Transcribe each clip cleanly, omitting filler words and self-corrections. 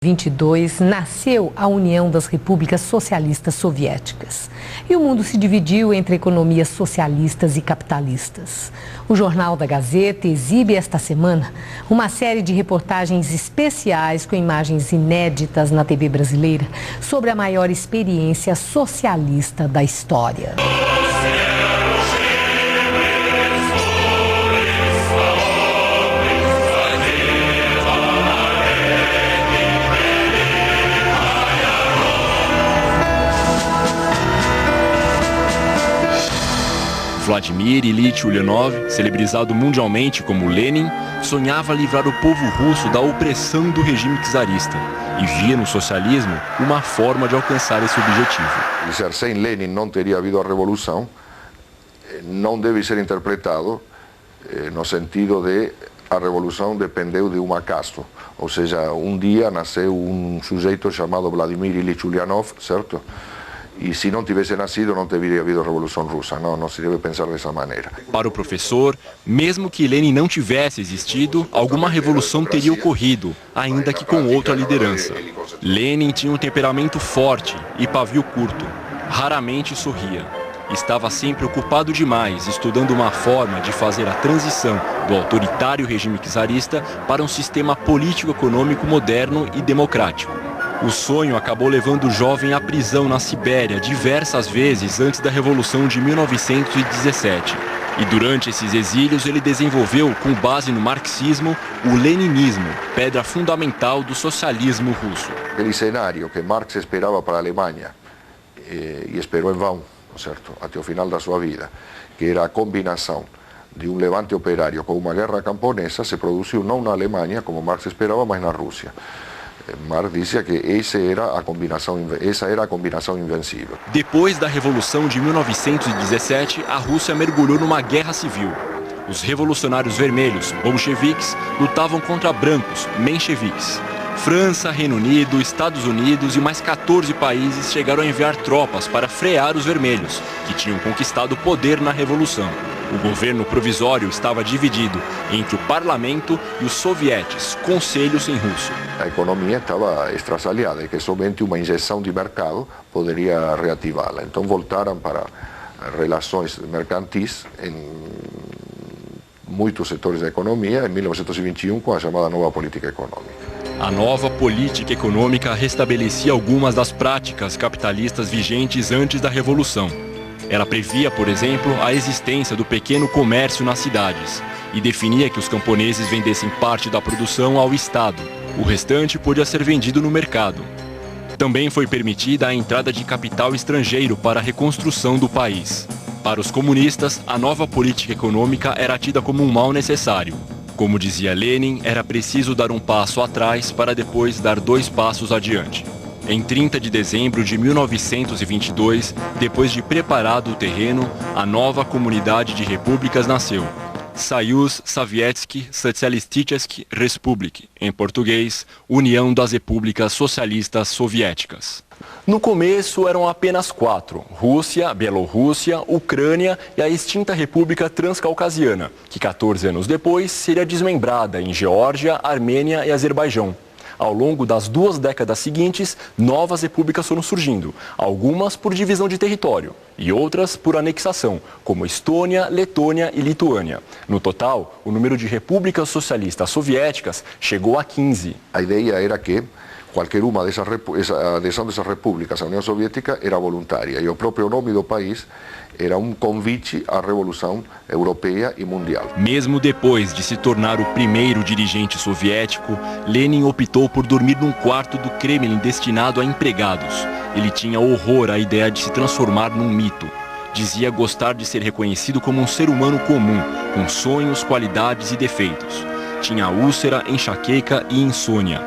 1922, nasceu a União das Repúblicas Socialistas Soviéticas. E o mundo se dividiu entre economias socialistas e capitalistas. O Jornal da Gazeta exibe esta semana uma série de reportagens especiais com imagens inéditas na TV brasileira sobre a maior experiência socialista da história. Vladimir Ilyich Ulyanov, celebrizado mundialmente como Lenin, sonhava livrar o povo russo da opressão do regime czarista e via no socialismo uma forma de alcançar esse objetivo. Sem Lenin não teria havido a revolução, não deve ser interpretado no sentido de a revolução dependeu de um acaso, ou seja, um dia nasceu um sujeito chamado Vladimir Ilyich Ulyanov, certo? E se não tivesse nascido, não teria havido Revolução Russa. Não se deve pensar dessa maneira. Para o professor, mesmo que Lenin não tivesse existido, alguma revolução teria ocorrido, ainda que com outra liderança. Lenin tinha um temperamento forte e pavio curto. Raramente sorria. Estava sempre ocupado demais, estudando uma forma de fazer a transição do autoritário regime czarista para um sistema político-econômico moderno e democrático. O sonho acabou levando o jovem à prisão na Sibéria diversas vezes antes da Revolução de 1917. E durante esses exílios ele desenvolveu, com base no marxismo, o leninismo, pedra fundamental do socialismo russo. Aquele cenário que Marx esperava para a Alemanha, e esperou em vão, certo? Até o final da sua vida, que era a combinação de um levante operário com uma guerra camponesa, se produziu não na Alemanha, como Marx esperava, mas na Rússia. Marx dizia que essa era a combinação invencível. Depois da Revolução de 1917, a Rússia mergulhou numa guerra civil. Os revolucionários vermelhos, bolcheviques, lutavam contra brancos, mencheviques. França, Reino Unido, Estados Unidos e mais 14 países chegaram a enviar tropas para frear os vermelhos, que tinham conquistado o poder na Revolução. O governo provisório estava dividido entre o parlamento e os sovietes, conselhos em russo. A economia estava estraçalhada e que somente uma injeção de mercado poderia reativá-la. Então voltaram para relações mercantis em muitos setores da economia em 1921 com a chamada nova política econômica. A nova política econômica restabelecia algumas das práticas capitalistas vigentes antes da Revolução. Ela previa, por exemplo, a existência do pequeno comércio nas cidades e definia que os camponeses vendessem parte da produção ao Estado. O restante podia ser vendido no mercado. Também foi permitida a entrada de capital estrangeiro para a reconstrução do país. Para os comunistas, a nova política econômica era tida como um mal necessário. Como dizia Lenin, era preciso dar um passo atrás para depois dar 2 passos adiante. Em 30 de dezembro de 1922, depois de preparado o terreno, a nova comunidade de repúblicas nasceu. Soyuz Sovietski Socialistische Republik, em português, União das Repúblicas Socialistas Soviéticas. No começo eram apenas 4, Rússia, Bielorrússia, Ucrânia e a extinta República Transcaucasiana, que 14 anos depois seria desmembrada em Geórgia, Armênia e Azerbaijão. Ao longo das 2 décadas seguintes, novas repúblicas foram surgindo, algumas por divisão de território e outras por anexação, como Estônia, Letônia e Lituânia. No total, o número de repúblicas socialistas soviéticas chegou a 15. A ideia era que qualquer uma a adesão dessas repúblicas à União Soviética era voluntária e o próprio nome do país era um convite à revolução europeia e mundial. Mesmo depois de se tornar o primeiro dirigente soviético, Lenin optou por dormir num quarto do Kremlin destinado a empregados. Ele tinha horror à ideia de se transformar num mito. Dizia gostar de ser reconhecido como um ser humano comum, com sonhos, qualidades e defeitos. Tinha úlcera, enxaqueca e insônia.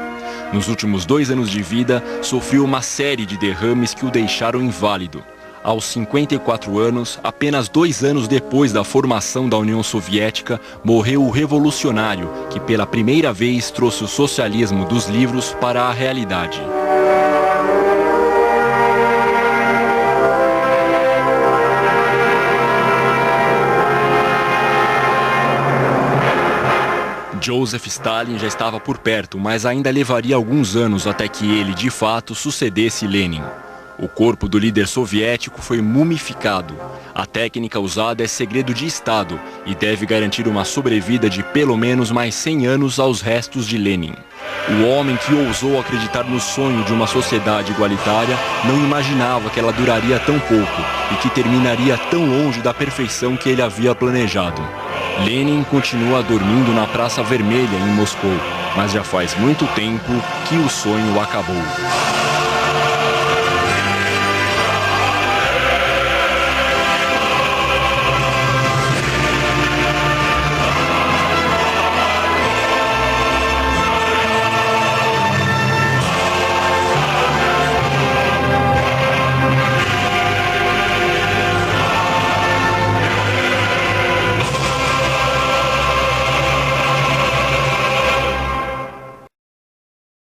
Nos últimos 2 anos de vida, sofreu uma série de derrames que o deixaram inválido. Aos 54 anos, apenas 2 anos depois da formação da União Soviética, morreu o revolucionário que pela primeira vez trouxe o socialismo dos livros para a realidade. Joseph Stalin já estava por perto, mas ainda levaria alguns anos até que ele, de fato, sucedesse Lenin. O corpo do líder soviético foi mumificado. A técnica usada é segredo de Estado e deve garantir uma sobrevida de pelo menos mais 100 anos aos restos de Lenin. O homem que ousou acreditar no sonho de uma sociedade igualitária não imaginava que ela duraria tão pouco e que terminaria tão longe da perfeição que ele havia planejado. Lenin continua dormindo na Praça Vermelha, em Moscou, mas já faz muito tempo que o sonho acabou.